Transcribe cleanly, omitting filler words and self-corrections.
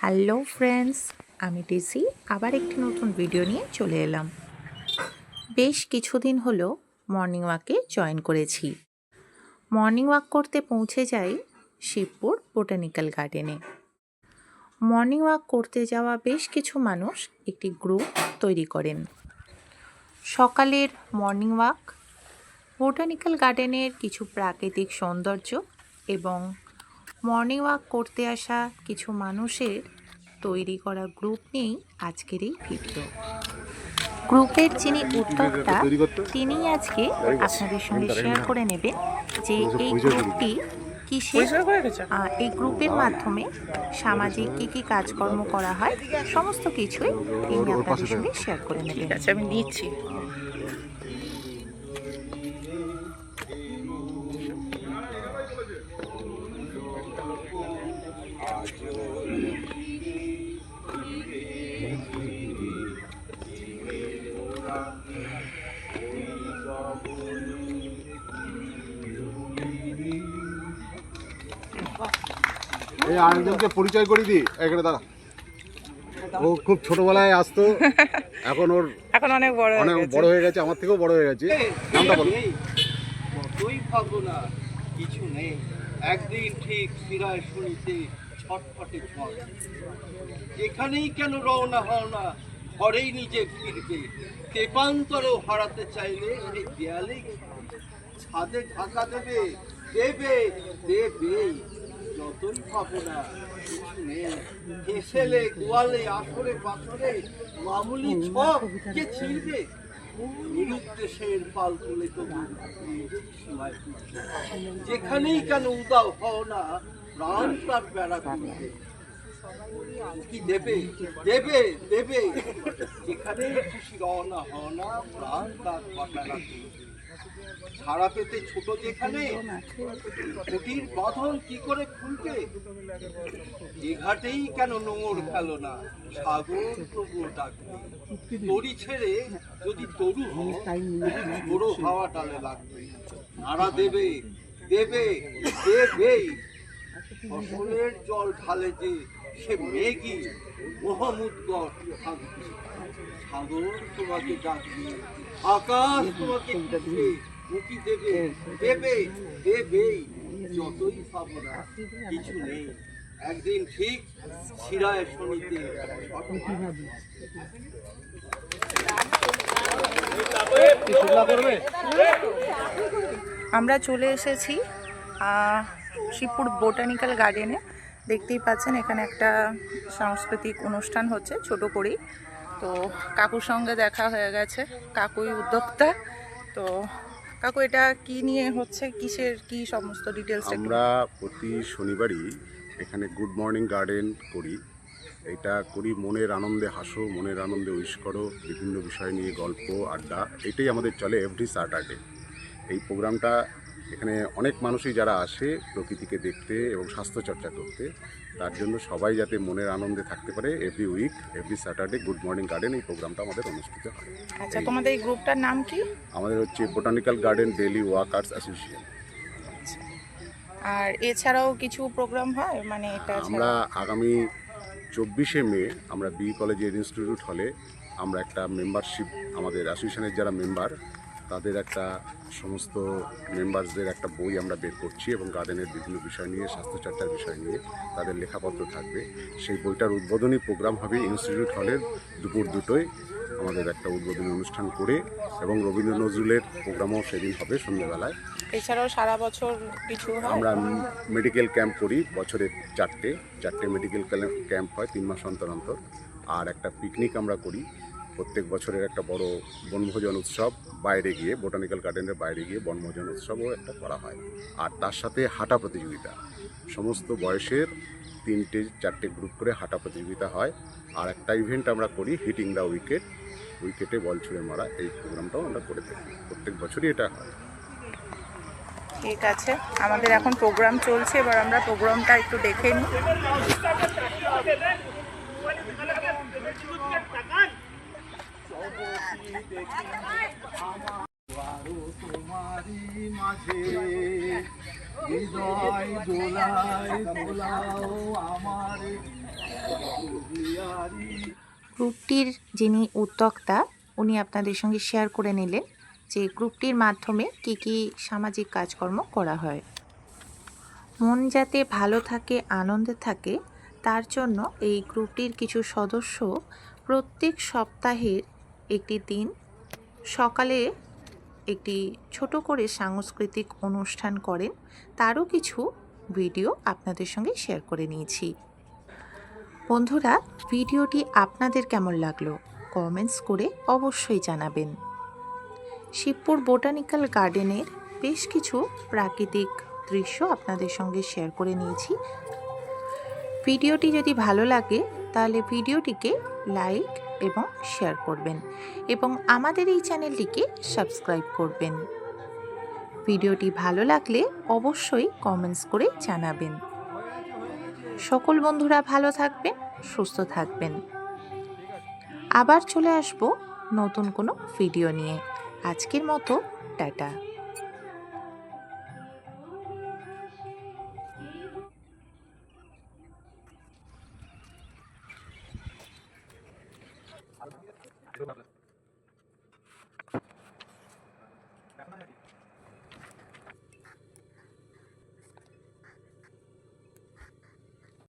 Hello friends, আমি TC আবার একটি নতুন ভিডিও নিয়ে চলে এলাম। বেশ কিছুদিন হলো মর্নিং ওয়াকে জয়েন করেছি। মর্নিং ওয়াক করতে পৌঁছে যাই শিবপুর বোটানিক্যাল গার্ডেনে। মর্নিং ওয়াক করতে যাওয়া বেশ কিছু মানুষ একটি গ্রুপ তৈরি করেন। সকালের মর্নিং ওয়াক, বোটানিক্যাল গার্ডেনের কিছু প্রাকৃতিক সৌন্দর্য এবং মর্নিং ওয়াক করতে আসা কিছু মানুষের তৈরি করা গ্রুপ নিয়েই আজকের এই ভিডিও। গ্রুপের যিনি উদ্যোক্তা তিনিই আজকে আপনাদের সঙ্গে শেয়ার করে নেবেন যে এই গ্রুপটি কিসের, এই গ্রুপের মাধ্যমে সামাজিক কী কী কাজকর্ম করা হয় সমস্ত কিছুই তিনি আপনাদের সঙ্গে শেয়ার করে নেবেন। ঠিক আছে, আমি নিচ্ছি। এই আরেকজনকে পরিচয় করে দিই, এখানে দাঁড়া। ও খুব ছোটবেলায় আসতো, এখন অনেক বড় হয়ে গেছে, আমার থেকেও বড় হয়ে গেছে। নামটা বলো। কতই ভাবো না, কিছু নেই, একদিন ঠিক ফিরায় শুনিতে ছটফটে ঝড়। এখানেই কেন রওনা হও না, ঘরেই নিজে ফিরবে। তেপান্তরও হারাতে চাইলে সেই দেয়ালেই ছাদে ঢাকা দেবে, দেবে দেবেই। যতই ভাবো না, কিছু নেই, হেসেলে গোয়ালে আসরে পাথরে মামুলি ছক কে ছিড়বে। নিরুদ্দেশের পাল তুলে যেখানেই কেন উদাও হও না, প্রাণ তার বেড়া তুলবে। কি দেবে দেবে দেবে, যেখানে খুশি রওনা হও না, প্রাণ তার বেড়া তুলবে। ছাড়া পেতে ছোট যেখানে, কুটির বাঁধন কি করে খুলবে। এ ঘাটেই কেন নোঙর ফেলো না, সাগর তবুও ডাকবে। তরি ছেড়ে যদি তরু হয়, বড় হাওয়া টালে লাগবে। নাড়া দেবে দেবে দেবেই। ফসলের জল ঢালে যে সে মেঘই মহামুদ্গর থাকবে। সাগর তোমাকে ডাকবে, আকাশ তোমাকে ডাকবে। মুখি দেবে দেবে দেবেই। যতই ভাবো না, কিছু নেই, একদিন ঠিক ছিড়ায় শুনিতে। আমরা চলে এসেছি শিবপুর বোটানিক্যাল গার্ডেনে। দেখতেই পাচ্ছেন এখানে একটা সাংস্কৃতিক অনুষ্ঠান হচ্ছে ছোট করেই। তো কাকুর সঙ্গে দেখা হয়ে গেছে, কাকুই উদ্যোক্তা। তো কাকু, এটা কি নিয়ে হচ্ছে, কিসের কি সমস্ত ডিটেলস? আমরা প্রতি শনিবারই এখানে গুড মর্নিং গার্ডেন করি। এটা করি মনের আনন্দে হাসো, মনের আনন্দে উইশ করো, বিভিন্ন বিষয় নিয়ে গল্প আড্ডা, এটাই আমাদের চলে এভরি স্যাটারডে। এই প্রোগ্রামটা এখানে অনেক মানুষই যারা আসে প্রকৃতিকে দেখতে এবং স্বাস্থ্যচর্চা করতে, তার জন্য সবাই যাতে মনের আনন্দে থাকতে পারে, every week every Saturday good morning garden এই প্রোগ্রামটা আমাদের অনুষ্ঠিত হয়। আচ্ছা, তোমাদের এই গ্রুপটার নাম কি? আমাদের হচ্ছে botanical garden daily walkers association. আর এছাড়াও কিছু প্রোগ্রাম হয়, মানে এটা আমরা আগামী 24শে মে আমরা বি কলেজের ইনস্টিটিউট হলে আমরা একটা মেম্বারশিপ, আমাদের অ্যাসোসিয়েশনের যারা মেম্বার তাদের একটা সমস্ত মেম্বারসদের একটা বই আমরা বের করছি এবং গার্ডেনের বিভিন্ন বিষয় নিয়ে, স্বাস্থ্যচর্চার বিষয় নিয়ে তাদের লেখাপত্র থাকবে। সেই বইটার উদ্বোধনী প্রোগ্রাম হবে ইনস্টিটিউট হলের দুপুর 2টোয়। আমাদের একটা উদ্বোধনী অনুষ্ঠান করে এবং রবীন্দ্র নজরুলের প্রোগ্রামও সেদিন হবে সন্ধ্যাবেলায়। এছাড়াও সারা বছর কিছু আমরা মেডিকেল ক্যাম্প করি, বছরে চারটে মেডিকেল ক্যাম্প হয় 3 মাস অন্তর অন্তর। আর একটা পিকনিক আমরা করি প্রত্যেক বছরের, একটা বড় বনভোজন উৎসব বাইরে গিয়ে, বোটানিক্যাল গার্ডেনের বাইরে গিয়ে বনভোজন উৎসবও একটা করা হয়। আর তার সাথে হাঁটা প্রতিযোগিতা, সমস্ত বয়সের 3-4টে গ্রুপ করে হাঁটা প্রতিযোগিতা হয়। আর একটা ইভেন্ট আমরা করি হিটিং দ্য উইকেটে বল ছুঁড়ে মারা, এই প্রোগ্রামটাও আমরা করে থাকি, প্রত্যেক বছরই এটা হয়। ঠিক আছে, আমাদের এখন প্রোগ্রাম চলছে, এবার আমরা প্রোগ্রামটা একটু দেখে নিই। হৃদয় দোলায় দোলাও আমার গ্রুপটির যিনি উদ্যোক্তা উনি আপনাদের সঙ্গে শেয়ার করে নিলেন যে গ্রুপটির মাধ্যমে কি কি সামাজিক কাজকর্ম করা হয়। মন যাতে ভালো থাকে, আনন্দে থাকে, তার জন্য এই গ্রুপটির কিছু সদস্য প্রত্যেক সপ্তাহের একটি দিন সকালে একটি ছোট করে সাংস্কৃতিক অনুষ্ঠান করেন। তারও কিছু ভিডিও আপনাদের সঙ্গে শেয়ার করে নিয়েছি। বন্ধুরা, ভিডিওটি আপনাদের কেমন লাগলো কমেন্টস করে অবশ্যই জানাবেন। শিবপুর বোটানিক্যাল গার্ডেনের বেশ কিছু প্রাকৃতিক দৃশ্য আপনাদের সঙ্গে শেয়ার করে নিয়েছি। ভিডিওটি যদি ভালো লাগে তাহলে ভিডিওটিকে লাইক এবং শেয়ার করবেন এবং আমাদের এই চ্যানেলটিকে সাবস্ক্রাইব করবেন। ভিডিওটি ভালো লাগলে অবশ্যই কমেন্টস করে জানাবেন। সকল বন্ধুরা ভালো থাকবেন, সুস্থ থাকবেন। আবার চলে আসব নতুন কোনো ভিডিও নিয়ে। আজকের মতো টাটা। Gracias.